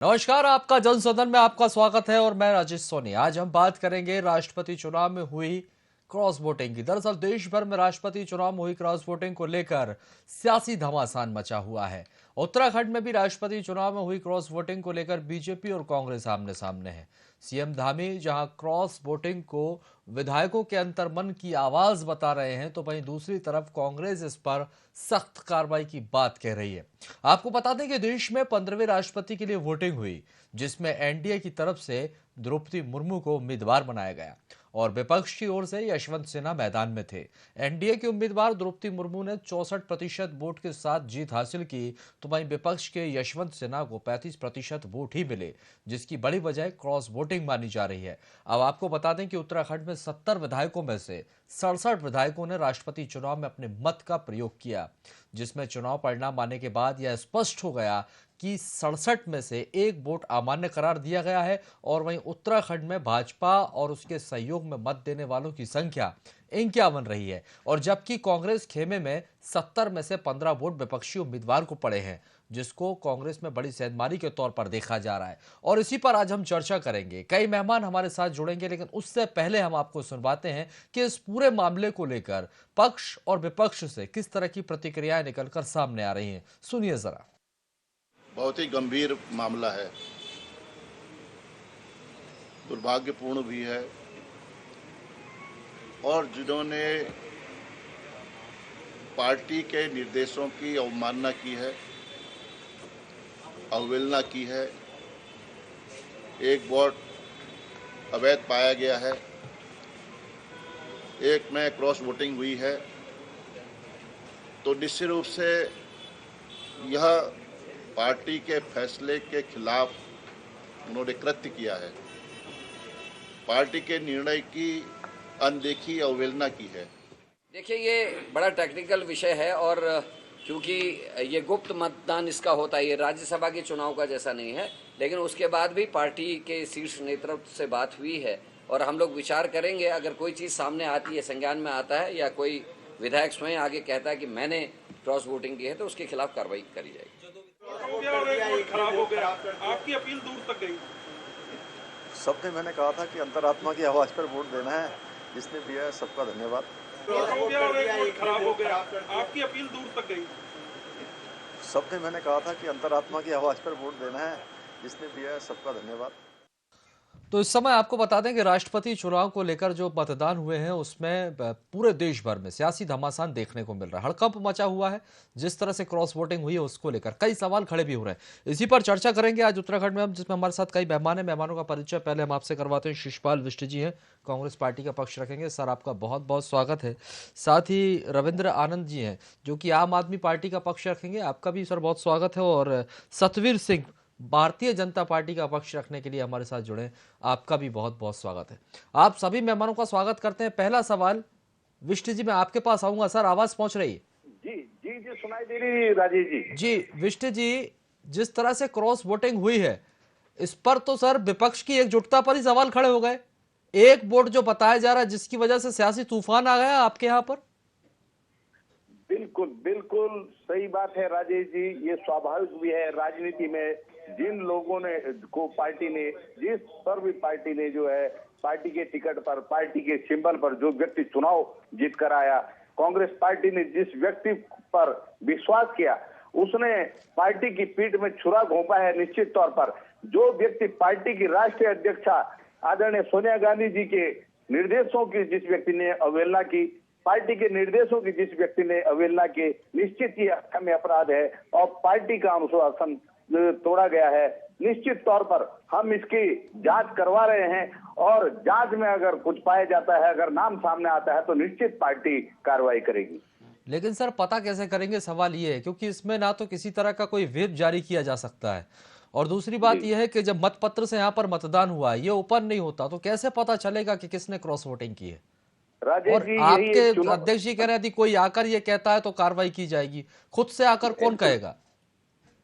नमस्कार, आपका जनसदन में आपका स्वागत है और मैं राजेश सोनी। आज हम बात करेंगे राष्ट्रपति चुनाव में हुई क्रॉस वोटिंग की। दरअसल देश भर में राष्ट्रपति चुनाव में हुई क्रॉस वोटिंग को लेकर सियासी घमासान मचा हुआ है। उत्तराखंड में भी राष्ट्रपति चुनाव में हुई क्रॉस वोटिंग को लेकर बीजेपी और कांग्रेस आमने सामने है। सीएम धामी जहां क्रॉस वोटिंग को विधायकों के अंतर्मन की आवाज बता रहे हैं, तो वहीं दूसरी तरफ कांग्रेस इस पर सख्त कार्रवाई की बात कह रही है। आपको बता दें कि देश में 15वें राष्ट्रपति के लिए वोटिंग हुई, जिसमें एनडीए की तरफ से द्रौपदी मुर्मू को उम्मीदवार बनाया गया और विपक्ष की ओर से यशवंत सिन्हा मैदान में थे। एनडीए के उम्मीदवार द्रौपदी मुर्मू ने 64% वोट के साथ जीत हासिल की, तो वहीं विपक्ष के यशवंत सिन्हा को 35% वोट ही मिले, जिसकी बड़ी वजह क्रॉस वोटिंग मानी जा रही है। अब आपको बता दें कि उत्तराखंड में 70 विधायकों में से 67 विधायकों ने राष्ट्रपति चुनाव में अपने मत का प्रयोग किया, जिसमें चुनाव परिणाम आने के बाद यह स्पष्ट हो गया कि 67 में से एक वोट अमान्य करार दिया गया है और वहीं उत्तराखंड में भाजपा और उसके सहयोग में मत देने वालों की संख्या 51 रही है। और जबकि कांग्रेस खेमे में 70 में से 15 वोट विपक्षी उम्मीदवार को पड़े हैं, जिसको कांग्रेस में बड़ी सेंधमारी के तौर पर देखा जा रहा है। और इसी पर आज हम चर्चा करेंगे। कई मेहमान हमारे साथ जुड़ेंगे, लेकिन उससे पहले हम आपको सुनवाते हैं कि इस पूरे मामले को लेकर पक्ष और विपक्ष से किस तरह की प्रतिक्रियाएं निकलकर सामने आ रही हैं। सुनिए जरा। बहुत ही गंभीर मामला है, दुर्भाग्यपूर्ण भी है। और जिन्होंने पार्टी के निर्देशों की अवमानना की है, अवहेलना की है, एक वोट अवैध पाया गया है, एक में क्रॉस वोटिंग हुई है, तो निश्चित रूप से यह पार्टी के फैसले के खिलाफ उन्होंने कृत्य किया है। पार्टी के निर्णय की अनदेखी अवहेलना की है। देखिए, ये बड़ा टेक्निकल विषय है और क्योंकि ये गुप्त मतदान इसका होता है, ये राज्यसभा के चुनाव का जैसा नहीं है, लेकिन उसके बाद भी पार्टी के शीर्ष नेतृत्व से बात हुई है और हम लोग विचार करेंगे। अगर कोई चीज़ सामने आती है, संज्ञान में आता है या कोई विधायक स्वयं आगे कहता है कि मैंने क्रॉस वोटिंग की है, तो उसके खिलाफ कार्रवाई करी जाएगी। खराब हो गया, आपकी अपील दूर तक गई। सबने मैंने कहा था कि अंतरात्मा की आवाज पर वोट देना है, जिसने दिया है सबका धन्यवाद। खराब हो गया, आपकी अपील दूर तक गई। सबने मैंने कहा था कि अंतरात्मा की आवाज पर वोट देना है, जिसने दिया है सबका धन्यवाद। तो इस समय आपको बता दें कि राष्ट्रपति चुनाव को लेकर जो मतदान हुए हैं, उसमें पूरे देश भर में सियासी घमासान देखने को मिल रहा है। हड़कंप मचा हुआ है। जिस तरह से क्रॉस वोटिंग हुई है, उसको लेकर कई सवाल खड़े भी हो रहे हैं। इसी पर चर्चा करेंगे आज उत्तराखंड में हम, जिसमें हमारे साथ कई मेहमान हैं। मेहमानों का परिचय पहले हम आपसे करवाते हैं। शिषपाल विष्ट जी हैं, कांग्रेस पार्टी का पक्ष रखेंगे। सर, आपका बहुत बहुत स्वागत है। साथ ही रविंद्र आनंद जी हैं, जो कि आम आदमी पार्टी का पक्ष रखेंगे। आपका भी सर बहुत स्वागत है। और सतवीर सिंह, भारतीय जनता पार्टी का पक्ष रखने के लिए हमारे साथ जुड़े, आपका भी बहुत बहुत स्वागत है। आप सभी मेहमानों का स्वागत करते हैं। पहला सवाल विष्ट जी, मैं आपके पास आऊंगा। सर, आवाज पहुंच रही है? जी जी जी, सुनाई दे रही है राजेश जी। जी विष्ट जी, जिस तरह से क्रॉस वोटिंग हुई है, इस पर तो सर विपक्ष की एकजुटता पर ही सवाल खड़े हो गए। एक वोट जो बताया जा रहा है, जिसकी वजह से सियासी तूफान आ गया आपके यहाँ पर। बिल्कुल बिल्कुल सही बात है राजेश जी। ये स्वाभाविक भी है राजनीति में। जिन लोगों ने को पार्टी ने, जिस पर भी पार्टी ने जो है पार्टी के टिकट पर, पार्टी के सिंबल पर जो व्यक्ति चुनाव जीत कर आया, कांग्रेस पार्टी ने जिस व्यक्ति पर विश्वास किया, उसने पार्टी की पीठ में छुरा घोंपा है। निश्चित तौर पर जो व्यक्ति पार्टी की राष्ट्रीय अध्यक्षा आदरणीय सोनिया गांधी जी के निर्देशों की जिस व्यक्ति ने अवहेलना की, पार्टी के निर्देशों की जिस व्यक्ति ने अवहेलना की, निश्चित ही में अपराध है और पार्टी का अनुशासन तोड़ा गया है। निश्चित तौर पर हम इसकी जांच करवा रहे हैं और जांच में अगर कुछ पाया जाता है, अगर नाम सामने आता है, तो निश्चित पार्टी कार्रवाई करेगी। लेकिन सर, पता कैसे करेंगे, सवाल ये है, क्योंकि इसमें ना तो किसी तरह का कोई व्हिप जारी किया जा सकता है, और दूसरी बात यह है कि जब मतपत्र से यहाँ पर मतदान हुआ है, ये ओपन नहीं होता, तो कैसे पता चलेगा कि किसने क्रॉस वोटिंग की है? राजेश और जी, आपके अध्यक्ष जी कह रहे थे कोई आकर ये कहता है तो कार्रवाई की जाएगी, खुद से आकर कौन कहेगा?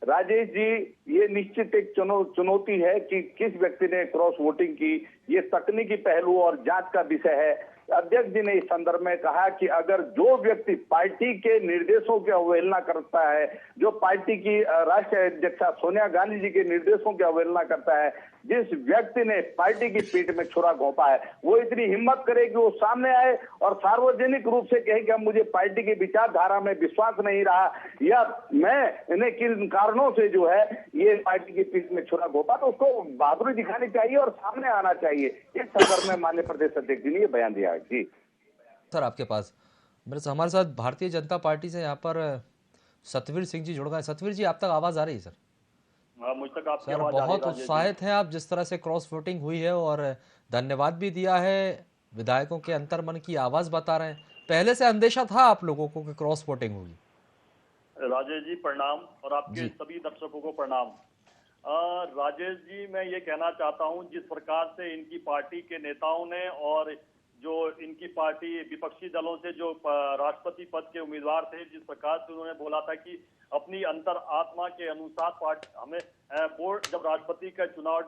राजेश जी, ये निश्चित एक चुनौती है कि किस व्यक्ति ने क्रॉस वोटिंग की। ये तकनीकी पहलू और जांच का विषय है। अध्यक्ष जी ने इस संदर्भ में कहा कि अगर जो व्यक्ति पार्टी के निर्देशों की अवहेलना करता है, जो पार्टी की राष्ट्रीय अध्यक्षा सोनिया गांधी जी के निर्देशों की अवहेलना करता है, जिस व्यक्ति ने पार्टी की पीठ में छुरा घोंपा है, वो इतनी हिम्मत करे कि वो सामने आए और सार्वजनिक रूप से कहे कि अब मुझे पार्टी की विचारधारा में विश्वास नहीं रहा, या मैं इन्हें किन कारणों से जो है ये पार्टी की पीठ में छुरा घोंपा, तो उसको बहादुरी दिखानी चाहिए और सामने आना चाहिए। इस संदर्भ में माननीय प्रदेश अध्यक्ष जी ने ये बयान दिया है। जी सर, आपके पास हमारे साथ भारतीय जनता पार्टी से यहाँ पर सतवीर सिंह जी जुड़ गए। सतवीर जी, आप तक आवाज आ रही है सर? मुझ तक आपकी सर, आवाज आ रही है बहुत राजेश जी। उत्साहित हैं आप जिस तरह से क्रॉस वोटिंग हुई है, और धन्यवाद भी दिया है, विधायकों के अंतर्मन की आवाज बता रहे हैं। पहले से अंदेशा था आप लोगों को कि क्रॉस वोटिंग होगी? राजेश जी प्रणाम, और आपके जी। सभी दर्शकों को प्रणाम। राजेश जी, मैं ये कहना चाहता हूँ, जिस प्रकार से इनकी पार्टी के नेताओं ने और जो इनकी पार्टी विपक्षी दलों से जो राष्ट्रपति पद के उम्मीदवार थे, जिस प्रकार से उन्होंने बोला था कि अपनी अंतर आत्मा के अनुसार पार्टी हमें वोट, जब राष्ट्रपति का चुनाव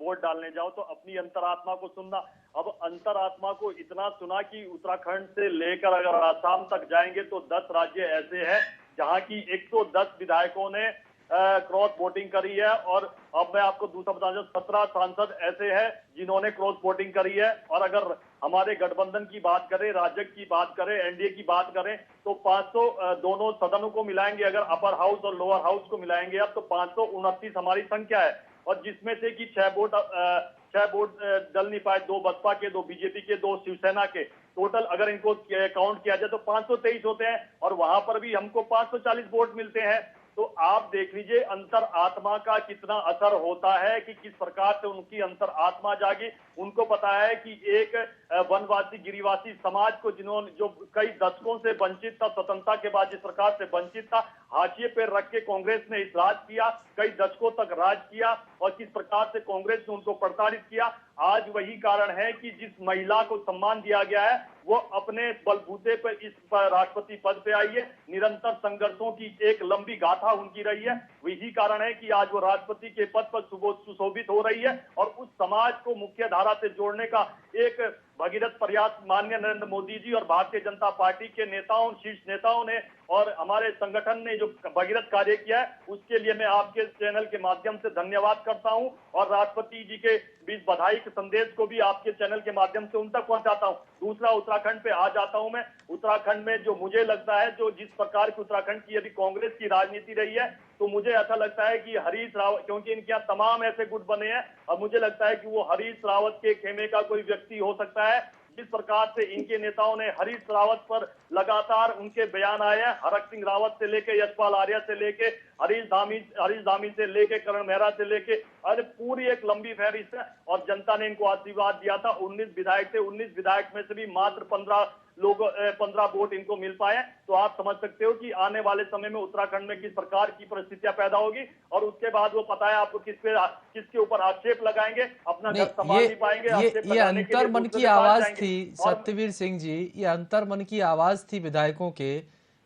वोट डालने जाओ तो अपनी अंतरात्मा को सुनना। अब अंतरात्मा को इतना सुना कि उत्तराखंड से लेकर अगर आसाम तक जाएंगे तो 10 राज्य ऐसे हैं जहां की 110 विधायकों ने क्रॉस वोटिंग करी है। और अब मैं आपको दूसरा बता दूं, 17 सांसद ऐसे हैं जिन्होंने क्रॉस वोटिंग करी है। और अगर हमारे गठबंधन की बात करें, राजग की बात करें, एनडीए की बात करें, तो 500 दोनों सदनों को मिलाएंगे, अगर अपर हाउस और लोअर हाउस को मिलाएंगे अब, तो 529 हमारी संख्या है। और जिसमें से कि 6 वोट डल नहीं पाए, 2 बसपा के, 2 बीजेपी के, 2 शिवसेना के। टोटल अगर इनको काउंट किया जाए तो 523 होते हैं, और वहां पर भी हमको 540 वोट मिलते हैं। तो आप देख लीजिए अंतर आत्मा का कितना असर होता है कि किस प्रकार से उनकी अंतर आत्मा जागी। उनको पता है कि एक वनवासी गिरिवासी समाज को जिन्होंने, जो कई दशकों से वंचित था, स्वतंत्रता के बाद जिस प्रकार से वंचित था, हाशिए पे रख के कांग्रेस ने इस राज किया, कई दशकों तक राज किया, और किस प्रकार से कांग्रेस ने उनको प्रताड़ित किया। आज वही कारण है कि जिस महिला को सम्मान दिया गया है वो अपने बलबूते पर इस राष्ट्रपति पद पे आई है। निरंतर संघर्षों की एक लंबी गाथा उनकी रही है। वही कारण है कि आज वो राष्ट्रपति के पद पर सुशोभित हो रही है। और उस समाज को मुख्य धारा से जोड़ने का एक भगीरथ प्रयास माननीय नरेंद्र मोदी जी और भारतीय जनता पार्टी के नेताओं, शीर्ष नेताओं ने और हमारे संगठन ने जो भगीरथ कार्य किया है, उसके लिए मैं आपके चैनल के माध्यम से धन्यवाद करता हूं। और राष्ट्रपति जी के बीच बधाई के संदेश को भी आपके चैनल के माध्यम से उन तक पहुंचाता हूं। दूसरा, उत्तराखंड पे आ जाता हूं मैं। उत्तराखंड में जो मुझे लगता है, जो जिस प्रकार की उत्तराखंड की यदि कांग्रेस की राजनीति रही है, तो मुझे ऐसा लगता है कि हरीश रावत, क्योंकि इनके यहाँ तमाम ऐसे गुट बने हैं, और मुझे लगता है कि वो हरीश रावत के खेमे का कोई व्यक्ति हो सकता है। जिस प्रकार से इनके नेताओं ने हरीश रावत पर लगातार उनके बयान आए हैं, हरक सिंह रावत से लेके यशपाल आर्या से लेके हरीश धामी से लेके करण मेहरा से लेके, अरे पूरी एक लंबी फहरिस्त है। और जनता ने इनको आशीर्वाद दिया था। 19 विधायक थे, 19 विधायक में से भी मात्र 15 वोट इनको मिल पाए। तो आप समझ सकते हो कि आने वाले समय में उत्तराखंड में किस प्रकार की परिस्थितियां पैदा होगी। और उसके बाद वो पता है आपको किसके ऊपर आक्षेप लगाएंगे, अपना घर संभाल नहीं पाएंगे। ये अंतर मन की आवाज थी सत्यवीर सिंह जी, ये अंतर मन की आवाज थी विधायकों के,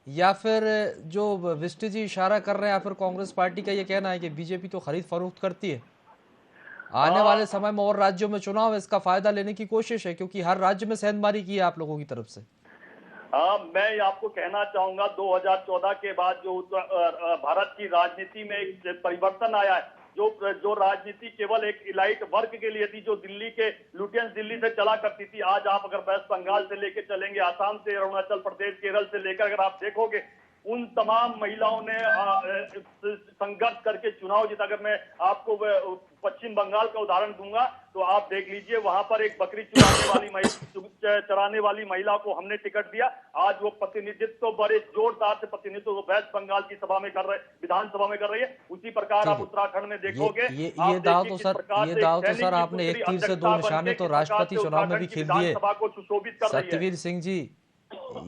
या फिर जो विष्टि जी इशारा कर रहे हैं, या फिर कांग्रेस पार्टी का ये कहना है कि बीजेपी तो खरीद फरोख्त करती है, आने वाले समय में और राज्यों में चुनाव है, इसका फायदा लेने की कोशिश है, क्योंकि हर राज्य में सेंधमारी की है आप लोगों की तरफ से? मैं आपको कहना चाहूंगा 2014 के बाद जो भारत की राजनीति में एक परिवर्तन आया है, जो राजनीति केवल एक इलाइट वर्ग के लिए थी, जो दिल्ली के लुटियंस दिल्ली से चला करती थी। आज आप अगर वेस्ट बंगाल से लेकर चलेंगे, आसाम से, अरुणाचल प्रदेश, केरल से लेकर अगर आप देखोगे, उन तमाम महिलाओं ने संघर्ष करके चुनाव जीता। अगर मैं आपको पश्चिम बंगाल का उदाहरण दूंगा तो आप देख लीजिए, वहां पर एक बकरी चराने वाली महिला को हमने टिकट दिया। आज वो प्रतिनिधित्व बड़े जोरदार से प्रतिनिधित्व वेस्ट बंगाल की सभा में कर रहे, विधानसभा में कर रही है। उसी प्रकार आप उत्तराखंड में देखोगे। ये दाव तो सर आपने एक तीर से दो निशाने तो राष्ट्रपति चुनाव में भी खेल दिए सत्यवीर सिंह जी।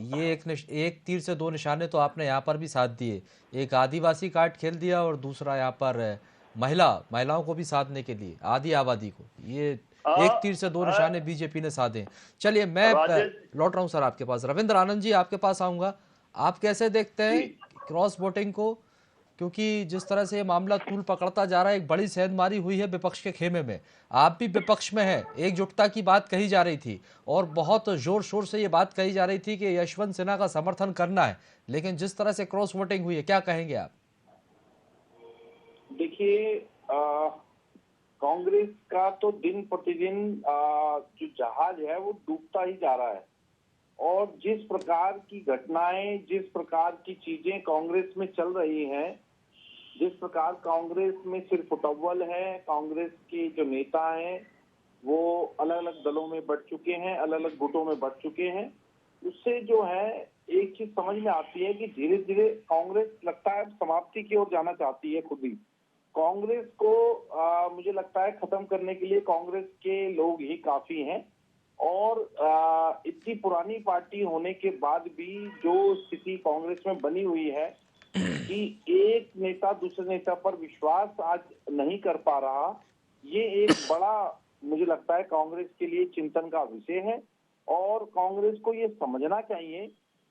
ये एक तीर से दो निशाने तो आपने यहाँ पर भी साध दिए, एक आदिवासी कार्ड खेल दिया और दूसरा यहाँ पर महिलाओं को भी साधने के लिए, आदि आबादी को, ये एक तीर से दो निशाने बीजेपी ने साधे। चलिए मैं लौट रहा हूँ सर आपके पास। रविंद्र आनंद जी, आपके पास आऊंगा। आप कैसे देखते हैं क्रॉस वोटिंग को? क्योंकि जिस तरह से ये मामला तूल पकड़ता जा रहा है, एक बड़ी सेंधमारी हुई है विपक्ष के खेमे में। आप भी विपक्ष में हैं, एकजुटता की बात कही जा रही थी और बहुत जोर शोर से ये बात कही जा रही थी कि यशवंत सिन्हा का समर्थन करना है, लेकिन जिस तरह से क्रॉस वोटिंग हुई है, क्या कहेंगे आप? देखिए, कांग्रेस का तो दिन प्रतिदिन जो जहाज है वो डूबता ही जा रहा है और जिस प्रकार की घटनाएं, जिस प्रकार की चीजें कांग्रेस में चल रही हैं, जिस प्रकार कांग्रेस में सिर्फ फुटबॉल है, कांग्रेस के जो नेता हैं वो अलग अलग दलों में बढ़ चुके हैं, अलग अलग गुटों में बढ़ चुके हैं, उससे जो है एक चीज समझ में आती है कि धीरे धीरे कांग्रेस लगता है समाप्ति की ओर जाना चाहती है खुद ही। कांग्रेस को मुझे लगता है खत्म करने के लिए कांग्रेस के लोग ही काफी हैं और इतनी पुरानी पार्टी होने के बाद भी जो स्थिति कांग्रेस में बनी हुई है कि एक नेता दूसरे नेता पर विश्वास आज नहीं कर पा रहा, ये एक बड़ा मुझे लगता है कांग्रेस के लिए चिंतन का विषय है और कांग्रेस को ये समझना चाहिए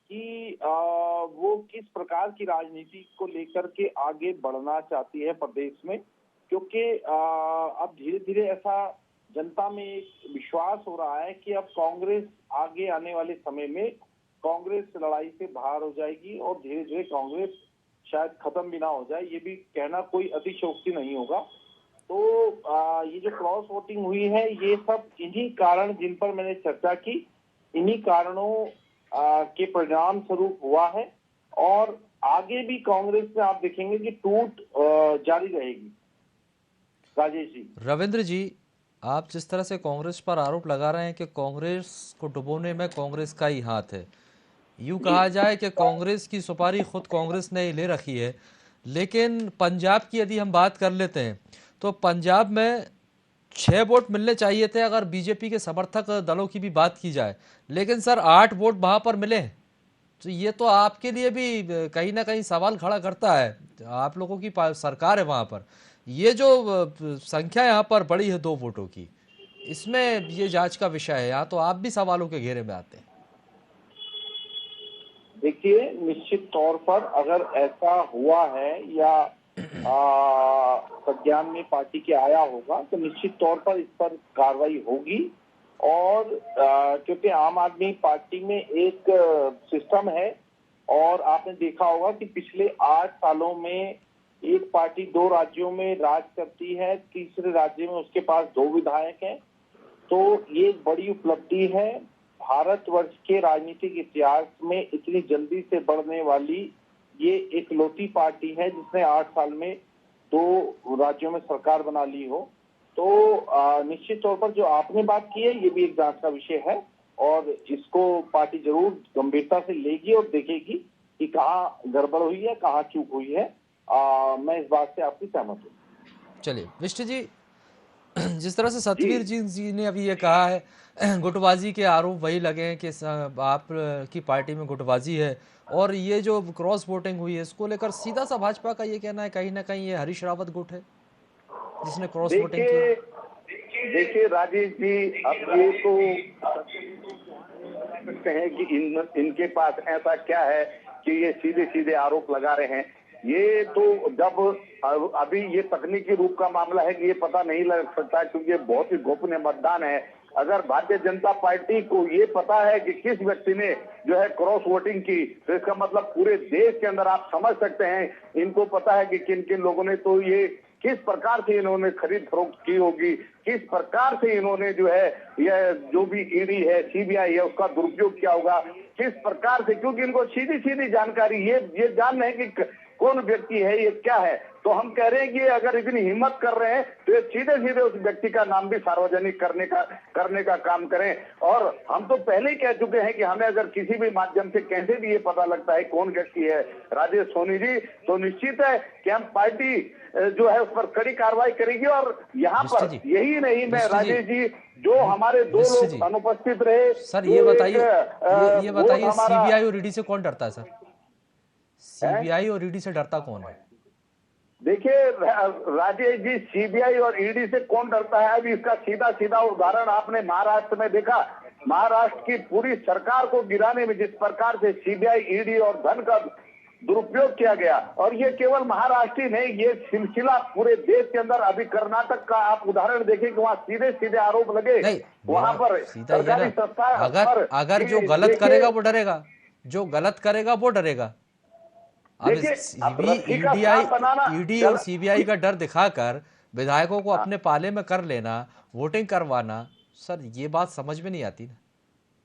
कि वो किस प्रकार की राजनीति को लेकर के आगे बढ़ना चाहती है प्रदेश में, क्योंकि अब धीरे धीरे ऐसा जनता में एक विश्वास हो रहा है कि अब कांग्रेस आगे आने वाले समय में कांग्रेस लड़ाई से बाहर हो जाएगी और धीरे धीरे कांग्रेस शायद खत्म भी ना हो जाए, ये भी कहना कोई अतिशयोक्ति नहीं होगा। तो ये जो क्रॉस वोटिंग हुई है, ये सब इन्हीं कारण जिन पर मैंने चर्चा की, इन्हीं कारणों के परिणाम स्वरूप हुआ है और आगे भी कांग्रेस में आप देखेंगे कि टूट जारी रहेगी। राजेश जी, रविंद्र जी, आप जिस तरह से कांग्रेस पर आरोप लगा रहे हैं कि कांग्रेस को डुबोने में कांग्रेस का ही हाथ है, यूं कहा जाए कि कांग्रेस की सुपारी खुद कांग्रेस ने ही ले रखी है, लेकिन पंजाब की यदि हम बात कर लेते हैं तो पंजाब में 6 वोट मिलने चाहिए थे अगर बीजेपी के समर्थक दलों की भी बात की जाए, लेकिन सर 8 वोट वहां पर मिले। तो ये तो आपके लिए भी कहीं ना कहीं सवाल खड़ा करता है, आप लोगों की सरकार है वहां पर, ये जो संख्या यहाँ पर बड़ी है 2 वोटों की, इसमें ये जांच का विषय है, यहाँ तो आप भी सवालों के घेरे में आते हैं। देखिए, निश्चित तौर पर अगर ऐसा हुआ है या संज्ञान में पार्टी के आया होगा तो निश्चित तौर पर इस पर कार्रवाई होगी और क्योंकि आम आदमी पार्टी में एक सिस्टम है और आपने देखा होगा कि पिछले 8 सालों में एक पार्टी 2 राज्यों में राज करती है, तीसरे राज्य में उसके पास 2 विधायक हैं, तो ये एक बड़ी उपलब्धि है। भारतवर्ष के राजनीतिक इतिहास में इतनी जल्दी से बढ़ने वाली ये इकलौती पार्टी है जिसने 8 साल में 2 राज्यों में सरकार बना ली हो। तो निश्चित तौर पर जो आपने बात की है ये भी एक जांच का विषय है और इसको पार्टी जरूर गंभीरता से लेगी और देखेगी कि कहाँ गड़बड़ हुई है, कहाँ चूक हुई है। मैं इस बात से आपकी सहमत हूँ। चलिए विष्ट जी, जिस तरह से सतवीर जी ने अभी ये कहा है, गुटबाजी के आरोप वही लगे हैं कि आप की पार्टी में गुटबाजी है और ये जो क्रॉस वोटिंग हुई है इसको लेकर सीधा सा भाजपा का ये कहना है कहीं ना कहीं ये हरीश रावत गुट है जिसने क्रॉस वोटिंग की। देखिए राजेश जी, अब ये तो सकते हैं कि इनके पास ऐसा क्या है कि ये सीधे सीधे आरोप लगा रहे हैं। ये तो जब अभी ये तकनीकी रूप का मामला है कि ये पता नहीं लग सकता क्योंकि ये बहुत ही गोपनीय मतदान है। अगर भारतीय जनता पार्टी को ये पता है कि किस व्यक्ति ने जो है क्रॉस वोटिंग की, तो इसका मतलब पूरे देश के अंदर आप समझ सकते हैं इनको पता है कि किन किन लोगों ने, तो ये किस प्रकार से इन्होंने खरीद फरोख्त की होगी, किस प्रकार से इन्होंने जो है यह जो भी ईडी है, सीबीआई है, उसका दुरुपयोग किया होगा, किस प्रकार से, क्योंकि इनको सीधी सीधी जानकारी ये जान रहे हैं कि कौन व्यक्ति है, ये क्या है। तो हम कह रहे हैं कि अगर इतनी हिम्मत कर रहे हैं तो ये सीधे सीधे उस व्यक्ति का नाम भी सार्वजनिक करने का काम करें। और हम तो पहले ही कह चुके हैं कि हमें अगर किसी भी माध्यम से कैसे भी ये पता लगता है कौन व्यक्ति है राजेश सोनी जी, तो निश्चित है कि हम पार्टी जो है उस पर कड़ी कार्रवाई करेगी। और यहाँ पर यही नहीं, मैं राजेश जी, जो हमारे 2 लोग अनुपस्थित रहे, सर ये बताइए सीबीआई और ईडी से कौन डरता है? सर सीबीआई और ईडी से डरता कौन है? देखिए राजेश जी, सीबीआई और ईडी से कौन डरता है, अभी इसका सीधा सीधा उदाहरण आपने महाराष्ट्र में देखा। महाराष्ट्र की पूरी सरकार को गिराने में जिस प्रकार से सीबीआई, ईडी और धन का दुरुपयोग किया गया। और ये केवल महाराष्ट्र ही नहीं, ये सिलसिला पूरे देश के अंदर, अभी कर्नाटक का आप उदाहरण देखें कि वहां सीधे सीधे आरोप लगे, नहीं, वहां पर सीधा ये सरकारी ना, संस्था अगर जो गलत करेगा वो डरेगा, जो गलत करेगा वो डरेगा। अब ईडी और सीबीआई का डर दिखाकर विधायकों को अपने पाले में कर लेना, वोटिंग करवाना, सर ये बात समझ में नहीं आती ना।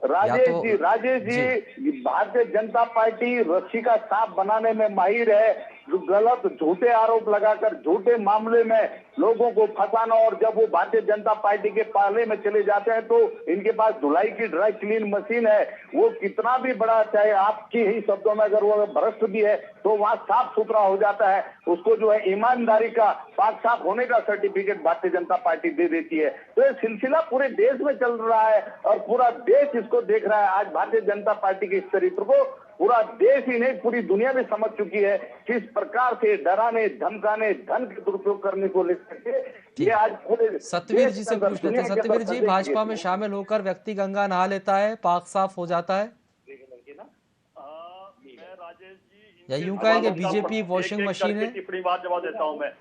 राजेश जी, भारतीय जनता पार्टी रस्सी का सांप बनाने में माहिर है। जो गलत झूठे आरोप लगाकर झूठे मामले में लोगों को फंसाना, और जब वो भारतीय जनता पार्टी के पाले में चले जाते हैं तो इनके पास धुलाई की ड्राई क्लीन मशीन है। वो कितना भी बड़ा, चाहे आपके ही शब्दों में अगर वो भ्रष्ट भी है तो वहां साफ सुथरा हो जाता है। उसको जो है ईमानदारी का, पाक साफ होने का सर्टिफिकेट भारतीय जनता पार्टी दे देती है। तो ये सिलसिला पूरे देश में चल रहा है और पूरा देश इसको देख रहा है। आज भारतीय जनता पार्टी के इस चरित्र को पूरा देश ही नहीं, पूरी दुनिया भी समझ चुकी है किस प्रकार से डराने, धमकाने, धन के दुरुपयोग करने को लेकर ये आज पूरे। सतवीर जी से पूछ लेते हैं। सतवीर जी, भाजपा में शामिल होकर व्यक्ति गंगा नहा लेता है, पाक साफ हो जाता है, या यूं कहे कि बीजेपी वॉशिंग मशीन है? टिप्पणी बात जवाब देता हूं मैं।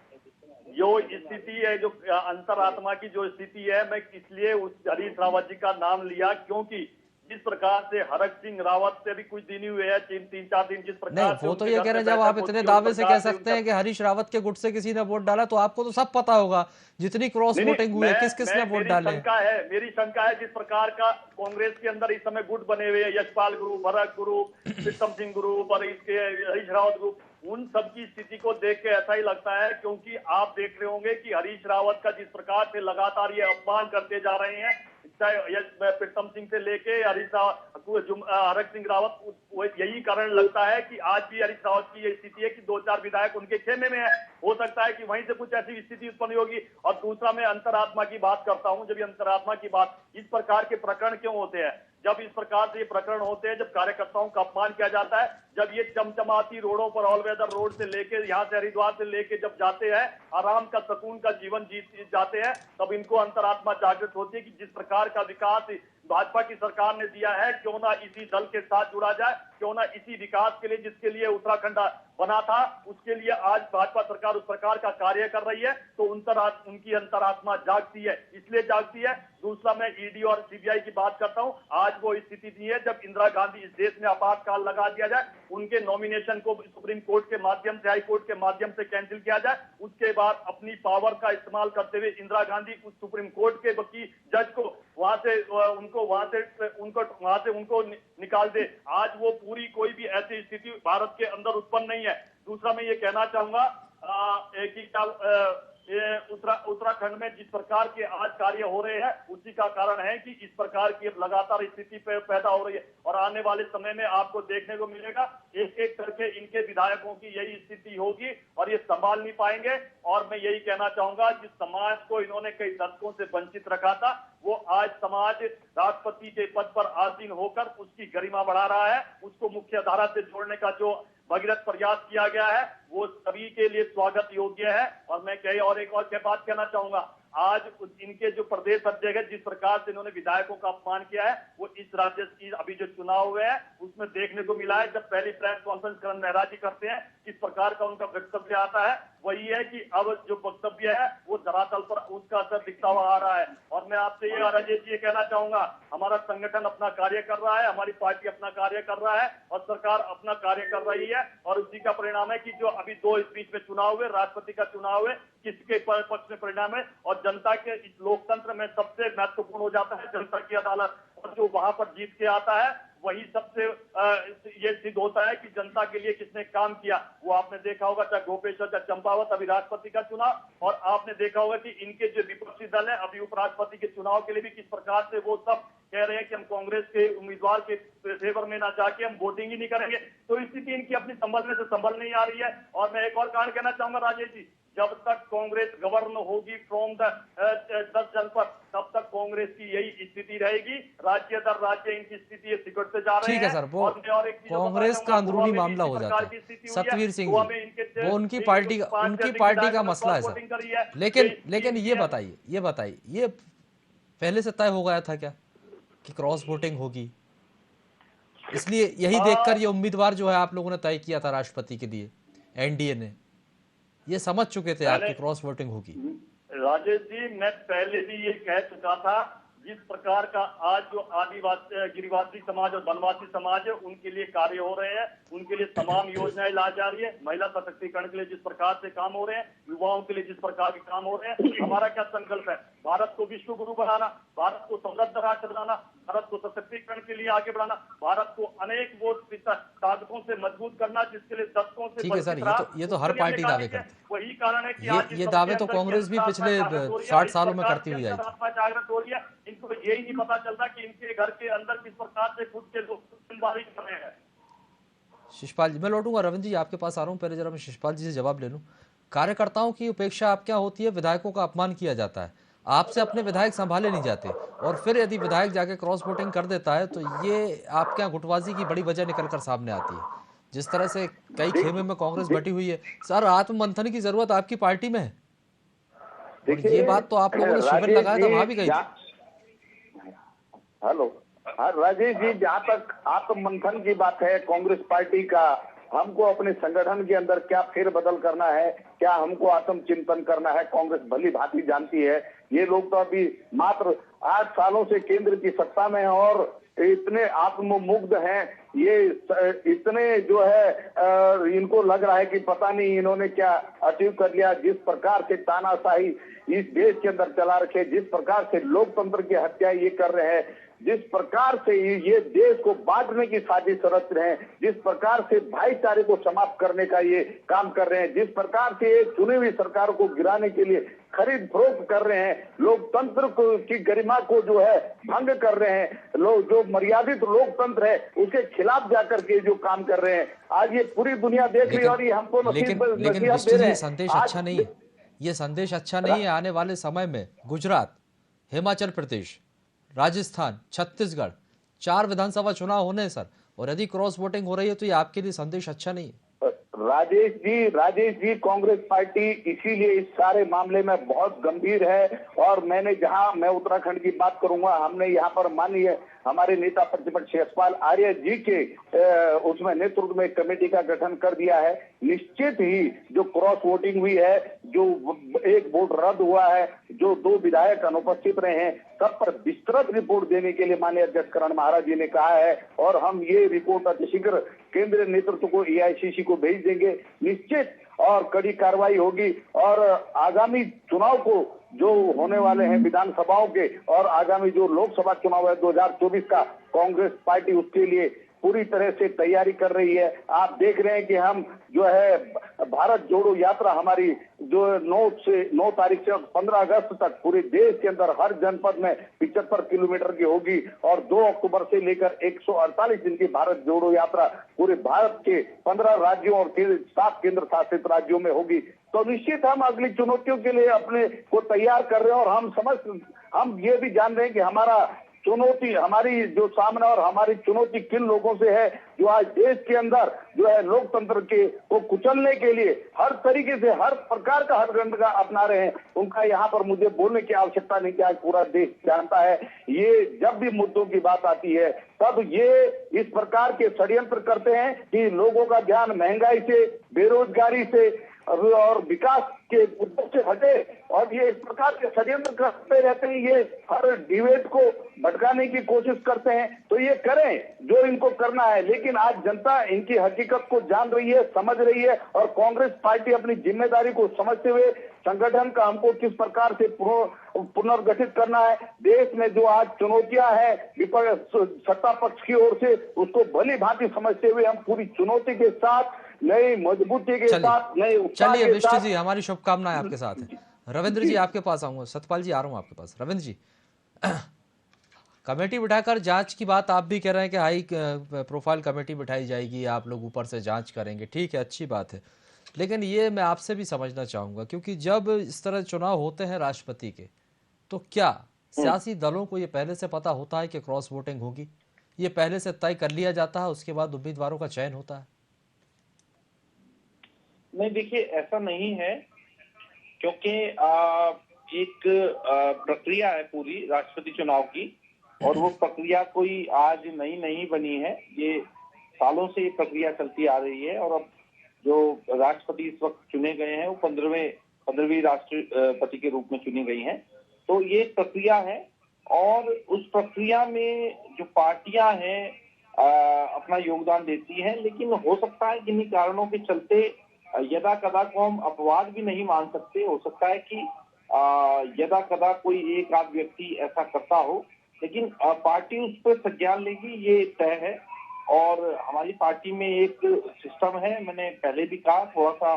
जो स्थिति है, जो अंतरात्मा की जो स्थिति है, मैं इसलिए उस हरीश रावत जी का नाम लिया क्योंकि जिस प्रकार से हरक सिंह रावत से भी कुछ दिन हुए हैं, 3-4 दिन, जिस प्रकार नहीं, वो तो ये कह रहे हैं, जब आप इतने दावे से कह सकते हैं कि हरीश रावत के गुट से किसी ने वोट डाला, तो आपको तो सब पता होगा जितनी क्रॉस वोटिंग हुई है, किस किस ने वोट डाले। मेरी शंका है जिस प्रकार का कांग्रेस के अंदर इस समय गुट बने हुए हैं, Yashpal group, Bharat group, Pritam Singh group और इसके हरीश रावत ग्रुप, उन सब की स्थिति को देख के ऐसा ही लगता है। क्योंकि आप देख रहे होंगे कि हरीश रावत का जिस प्रकार से लगातार ये अपमान करते जा रहे हैं, चाहे प्रीतम सिंह से लेके हरक सिंह रावत, यही कारण लगता है कि आज भी हरीश रावत की ये स्थिति है कि 2-4 विधायक उनके खेमे में है। हो सकता है कि वहीं से कुछ ऐसी स्थिति उत्पन्न होगी। और दूसरा, मैं अंतरात्मा की बात करता हूं। जब ये अंतरात्मा की बात, इस प्रकार के प्रकरण क्यों होते हैं? जब इस प्रकार से ये प्रकरण होते हैं, जब कार्यकर्ताओं का अपमान किया जाता है, जब ये चमचमाती रोडों पर, ऑल वेदर रोड से लेके, यहाँ से हरिद्वार से लेके जब जाते हैं, आराम का, सुकून का जीवन जीत जाते हैं, तब इनको अंतरात्मा जागृत होती है कि जिस प्रकार का विकास भाजपा की सरकार ने दिया है, क्यों ना इसी दल के साथ जुड़ा जाए, क्यों ना इसी विकास के लिए, जिसके लिए उत्तराखंड बना था, उसके लिए आज भाजपा सरकार उस प्रकार का कार्य कर रही है। तो उनकी अंतरात्मा जागती है, इसलिए जागती है। दूसरा, मैं ईडी और सीबीआई की बात करता हूं। आज वो स्थिति नहीं है जब इंदिरा गांधी इस देश में आपातकाल लगा दिया जाए, उनके नॉमिनेशन को सुप्रीम कोर्ट के माध्यम से, हाई कोर्ट के माध्यम से कैंसिल किया जाए, उसके बाद अपनी पावर का इस्तेमाल करते हुए इंदिरा गांधी उस सुप्रीम कोर्ट के वकील जज को वहां से उनको निकाल दे। आज वो पूरी कोई भी ऐसी स्थिति भारत के अंदर उत्पन्न नहीं है। दूसरा, मैं ये कहना चाहूंगा उत्तराखंड में जिस प्रकार के आज कार्य हो रहे हैं, उसी का कारण है कि इस प्रकार की लगातार स्थिति पैदा हो रही है। और आने वाले समय में आपको देखने को मिलेगा, एक एक करके इनके विधायकों की यही स्थिति होगी और ये संभाल नहीं पाएंगे। और मैं यही कहना चाहूंगा, जिस समाज को इन्होंने कई दशकों से वंचित रखा था, वो आज समाज राष्ट्रपति के पद पर आसीन होकर उसकी गरिमा बढ़ा रहा है। उसको मुख्य धारा से जोड़ने का जो भगीरथ प्रयास किया गया है, वो सभी के लिए स्वागत योग्य है। और मैं एक और बात कहना चाहूंगा, आज इनके जो प्रदेश अध्यक्ष है, जिस प्रकार से इन्होंने विधायकों का अपमान किया है, वो इस राज्य की अभी जो चुनाव हुए हैं उसमें देखने को मिला है। जब पहली प्रेस कॉन्फ्रेंस करण मेहरा जी करते हैं, किस प्रकार का उनका वक्तव्य आता है, वही है कि अब जो वक्तव्य है वो धरातल पर उसका असर दिखता हुआ आ रहा है। और मैं आपसे ये राजेश जी कहना चाहूंगा, हमारा संगठन अपना कार्य कर रहा है, हमारी पार्टी अपना कार्य कर रहा है और सरकार अपना कार्य कर रही है। और उसी का परिणाम है कि जो अभी 2 इस बीच में चुनाव हुए, राष्ट्रपति का चुनाव है, किसके पक्ष में परिणाम है। और जनता के इस लोकतंत्र में सबसे महत्वपूर्ण हो जाता है जनता की अदालत, और जो वहां पर जीत के आता है वही सबसे ये सिद्ध होता है कि जनता के लिए किसने काम किया। वो आपने देखा होगा, चाहे गोपेश्वर, चाहे चंपावत, अभी राष्ट्रपति का चुनाव, और आपने देखा होगा कि इनके जो विपक्षी दल है अभी उपराष्ट्रपति के चुनाव के लिए भी किस प्रकार से वो सब कह रहे हैं कि हम कांग्रेस के उम्मीदवार के फेवर में ना जाके हम वोटिंग ही नहीं करेंगे। तो स्थिति इनकी अपनी संभलने से संभल नहीं आ रही है। और मैं एक और कारण कहना चाहूंगा राजेश जी, जब तक कांग्रेस गवर्न होगी फ्रॉम द 10 जनपद, तब तक कांग्रेस की यही स्थिति रहेगी। राज्य दर राज्य इनकी स्थिति सिकुड़ते जा रहे हैं। ठीक है सर, वो कांग्रेस का अंदरूनी मामला हो जाता है। सतवीर सिंह जी, वो उनकी पार्टी का मसला है सर। लेकिन ये बताइए, ये पहले से तय हो गया था क्या कि क्रॉस वोटिंग होगी? इसलिए यही देखकर ये उम्मीदवार जो है आप लोगों ने तय किया था राष्ट्रपति के लिए, एनडीए ने, ये समझ चुके थे आपकी क्रॉस वोटिंग होगी। राजेश जी, मैं पहले भी ये कह चुका था, जिस प्रकार का आज जो आदिवासी, गिरिवासी समाज और वनवासी समाज है, उनके लिए कार्य हो रहे हैं, उनके लिए तमाम योजनाएं लाई जा रही है। महिला सशक्तिकरण के लिए जिस प्रकार से काम हो रहे हैं, युवाओं के लिए जिस प्रकार के काम हो रहे हैं, हमारा क्या संकल्प है? भारत को विश्व गुरु बनाना, भारत को समृद्ध राष्ट्र बनाना, भारत को सशक्तिकरण के लिए आगे बढ़ाना, भारत को अनेक वो ताकतों से मजबूत करना जिसके लिए दशकों से ठीक है सर, ये तो हर पार्टी दावे करती है। वही कारण है कि ये दावे तो कांग्रेस भी पिछले 60 सालों में करती हुई आई थी। जागृत हो रही है। इनको यही नहीं पता चलता कि इनके घर के अंदर किस प्रकार से खुद के लोग जिम्मेदारी कर रहे हैं। शिषपाल जी, मैं लौटूंगा। रविंद्र जी आपके पास आ रहा हूँ, पहले जरा मैं शिषपाल जी से जवाब ले लूं। कार्यकर्ताओं की उपेक्षा आप क्या होती है? विधायकों का अपमान किया जाता है, आपसे अपने विधायक संभाले नहीं जाते, और फिर यदि विधायक जाके क्रॉस वोटिंग कर देता है तो ये आपके यहाँ गुटबाजी की बड़ी वजह निकलकर सामने आती है। जिस तरह से कई खेमे में कांग्रेस बटी हुई है सर, आत्ममंथन की जरूरत आपकी पार्टी में है, और ये बात तो आप लोगों ने शिविर लगाया था वहां भी गई थी। हेलो, हाँ राजेश जी, जहाँ तक आत्ममंथन की बात है कांग्रेस पार्टी का, हमको अपने संगठन के अंदर क्या फेरबदल करना है, क्या हमको आत्मचिंतन करना है, कांग्रेस भली भांति जानती है। ये लोग तो अभी मात्र 8 सालों से केंद्र की सत्ता में हैं और इतने आत्ममुग्ध हैं, ये इतने जो है इनको लग रहा है कि पता नहीं इन्होंने क्या अचीव कर लिया। जिस प्रकार से तानाशाही इस देश के अंदर चला रखे, जिस प्रकार से लोकतंत्र की हत्या ये कर रहे हैं, जिस प्रकार से ये देश को बांटने की साजिश रच रहे हैं, जिस प्रकार से भाईचारे को समाप्त करने का ये काम कर रहे हैं, जिस प्रकार से ये चुनी हुई सरकार को गिराने के लिए खरीद फरोख्त कर रहे हैं, लोकतंत्र की गरिमा को जो है भंग कर रहे हैं, लोग जो मर्यादित लोकतंत्र है उसके खिलाफ जाकर के जो काम कर रहे हैं, आज ये पूरी दुनिया देख रही है और ये हमको लेकिन नसीहत दे रहे हैं। संदेश अच्छा नहीं है, ये संदेश अच्छा नहीं है। आने वाले समय में गुजरात, हिमाचल प्रदेश, राजस्थान, छत्तीसगढ़ 4 विधानसभा चुनाव होने हैं सर, और यदि क्रॉस वोटिंग हो रही है तो ये आपके लिए संदेश अच्छा नहीं है। राजेश जी, कांग्रेस पार्टी इसीलिए इस सारे मामले में बहुत गंभीर है। और मैं उत्तराखंड की बात करूंगा, हमने यहाँ पर माननीय हमारे नेता प्रतिपक्ष यशपाल आर्य जी के उसमें नेतृत्व में कमेटी का गठन कर दिया है। निश्चित ही जो क्रॉस वोटिंग हुई है, जो एक वोट रद्द हुआ है, जो 2 विधायक अनुपस्थित रहे हैं, सब पर विस्तृत रिपोर्ट देने के लिए माननीय अध्यक्ष करण महाराज जी ने कहा है, और हम ये रिपोर्ट अतिशीघ्र केंद्रीय नेतृत्व को, एआईसीसी को भेज देंगे। निश्चित और कड़ी कार्रवाई होगी, और आगामी चुनाव को जो होने वाले हैं विधानसभाओं के, और आगामी जो लोकसभा चुनाव है 2024 का, कांग्रेस पार्टी उसके लिए पूरी तरह से तैयारी कर रही है। आप देख रहे हैं कि हम जो है भारत जोड़ो यात्रा हमारी जो 9 तारीख से 15 अगस्त तक पूरे देश के अंदर हर जनपद में 75 किलोमीटर की होगी, और 2 अक्टूबर से लेकर 148 दिन की भारत जोड़ो यात्रा पूरे भारत के 15 राज्यों और 7 केंद्र शासित राज्यों में होगी। तो निश्चित हम अगली चुनौतियों के लिए अपने को तैयार कर रहे हैं, और हम ये भी जान रहे हैं कि हमारा चुनौती, हमारी जो सामना और हमारी चुनौती किन लोगों से है, जो आज देश के अंदर जो है लोकतंत्र के को कुचलने के लिए हर तरीके से, हर प्रकार का हथकंडा का अपना रहे हैं। उनका यहाँ पर मुझे बोलने की आवश्यकता नहीं कि आज पूरा देश जानता है। ये जब भी मुद्दों की बात आती है तब ये इस प्रकार के षड्यंत्र करते हैं कि लोगों का ध्यान महंगाई से, बेरोजगारी से और विकास के मुद्दों से हटे, और ये इस प्रकार के षड्यंत्र करते रहते हैं। ये हर डिबेट को भटकाने की कोशिश करते हैं, तो ये करें जो इनको करना है, लेकिन आज जनता इनकी हकीकत को जान रही है, समझ रही है, और कांग्रेस पार्टी अपनी जिम्मेदारी को समझते हुए संगठन का हमको किस प्रकार से पुनर्गठित करना है, देश में जो आज चुनौतियां हैं विपक्ष सत्ता पक्ष की ओर से, उसको भली भांति समझते हुए हम पूरी चुनौती के साथ, नई मजबूती के साथ, नए उत्साह चलिए के विष्णु साथ, जी, हमारी शुभकामनाएं आपके साथ है। रविंद्र जी आपके पास आऊंगा, सतपाल जी आ रहा हूं आपके पास। रविंद्र जी, कमेटी बिठाकर जांच की बात आप भी कह रहे हैं कि हाई प्रोफाइल कमेटी बिठाई जाएगी, आप लोग ऊपर से जांच करेंगे, ठीक है, अच्छी बात है, लेकिन ये मैं आपसे भी समझना चाहूंगा, क्योंकि जब इस तरह चुनाव होते हैं राष्ट्रपति के, तो क्या सियासी दलों को ये पहले से पता होता है कि क्रॉस वोटिंग होगी? ये पहले से तय कर लिया जाता है, उसके बाद उम्मीदवारों का चयन होता है? नहीं, देखिए ऐसा नहीं है, क्योंकि एक प्रक्रिया है पूरी राष्ट्रपति चुनाव की, और वो प्रक्रिया कोई आज नई नहीं बनी है, ये सालों से ये प्रक्रिया चलती आ रही है। और अब जो राष्ट्रपति इस वक्त चुने गए हैं वो 15वीं राष्ट्रपति के रूप में चुनी गई हैं। तो ये प्रक्रिया है और उस प्रक्रिया में जो पार्टियां हैं अपना योगदान देती हैं, लेकिन हो सकता है किन्हीं कारणों के चलते यदा कदा को हम अपवाद भी नहीं मान सकते। हो सकता है कि यदा कदा कोई एक आध व्यक्ति ऐसा करता हो, लेकिन पार्टी उस पर संज्ञान लेगी, ये तय है। और हमारी पार्टी में एक सिस्टम है, मैंने पहले भी कहा, थोड़ा सा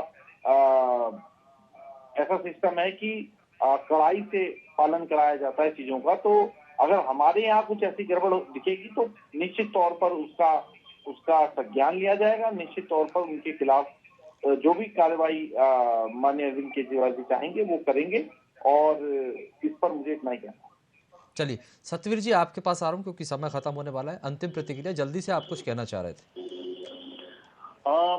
ऐसा सिस्टम है कि कड़ाई से पालन कराया जाता है चीजों का। तो अगर हमारे यहाँ कुछ ऐसी गड़बड़ दिखेगी तो निश्चित तौर पर उसका संज्ञान लिया जाएगा। निश्चित तौर पर उनके खिलाफ जो भी कार्रवाई माननीय अरविंद केजरीवाल जी चाहेंगे वो करेंगे। और इस पर मुझे इतना ही कहना। चलिए सतवीर जी, आपके पास आ रहा हूँ क्योंकि समय खत्म होने वाला है। अंतिम प्रतिक्रिया जल्दी से, आप कुछ कहना चाह रहे थे।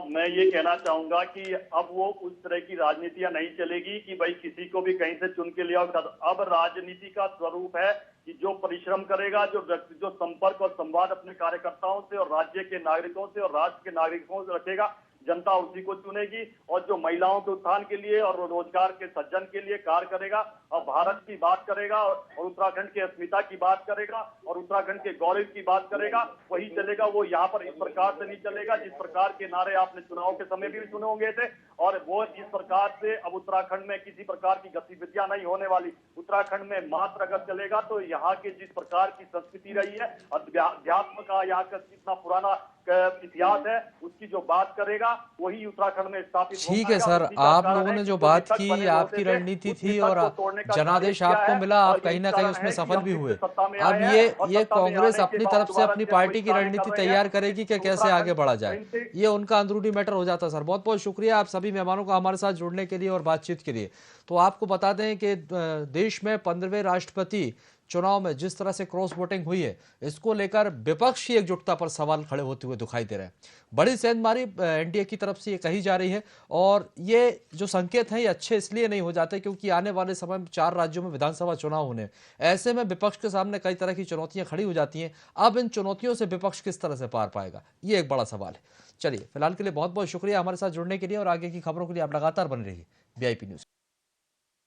मैं ये कहना चाहूंगा कि अब वो उस तरह की राजनीतियां नहीं चलेगी कि भाई किसी को भी कहीं से चुन के लिया। अब राजनीति का स्वरूप है कि जो परिश्रम करेगा, जो संपर्क और संवाद अपने कार्यकर्ताओं से और राज्य के नागरिकों से और राष्ट्र के नागरिकों से रखेगा, जनता उसी को चुनेगी। और जो महिलाओं के उत्थान के लिए और रोजगार के सृजन के लिए कार्य करेगा और भारत की बात करेगा और उत्तराखंड की अस्मिता की बात करेगा और उत्तराखंड के गौरव की बात करेगा, वही चलेगा। वो यहाँ पर इस प्रकार से नहीं चलेगा जिस प्रकार के नारे आपने चुनाव के समय भी सुने होंगे थे। और वो इस प्रकार से अब उत्तराखंड में किसी प्रकार की गतिविधियां नहीं होने वाली। उत्तराखंड में मात्र अगर चलेगा तो यहाँ के जिस प्रकार की संस्कृति रही है, अध्यात्म का यहाँ का कितना पुराना इतिहास है, उसकी जो बात करेगा वही उत्तराखंड में स्थापित होगा। ठीक है सर, आप लोगों ने जो बात की, आपकी रणनीति थी और जनादेश आपको मिला, आप कहीं ना कहीं उसमें सफल भी हुए। अब ये कांग्रेस अपनी तरफ से अपनी पार्टी की रणनीति तैयार करेगी कि कैसे आगे बढ़ा जाए, ये उनका अंदरूनी मैटर हो जाता है। सर बहुत बहुत शुक्रिया आप सभी मेहमानों का हमारे साथ जुड़ने के लिए और बातचीत के लिए। तो आपको बता दें कि देश में 15वें राष्ट्रपति चुनाव में जिस तरह से क्रॉस वोटिंग हुई है, इसको लेकर विपक्ष की एकजुटता पर सवाल खड़े होते हुए दिखाई दे रहे हैं। बड़ी सेंधमारी एनडीए की तरफ से ये कही जा रही है और ये जो संकेत हैं ये अच्छे इसलिए नहीं हो जाते क्योंकि आने वाले समय में 4 राज्यों में विधानसभा चुनाव होने, ऐसे में विपक्ष के सामने कई तरह की चुनौतियां खड़ी हो जाती हैं। अब इन चुनौतियों से विपक्ष किस तरह से पार पाएगा, ये एक बड़ा सवाल है। चलिए फिलहाल के लिए बहुत बहुत शुक्रिया हमारे साथ जुड़ने के लिए और आगे की खबरों के लिए आप लगातार बने रहिए VIP न्यूज।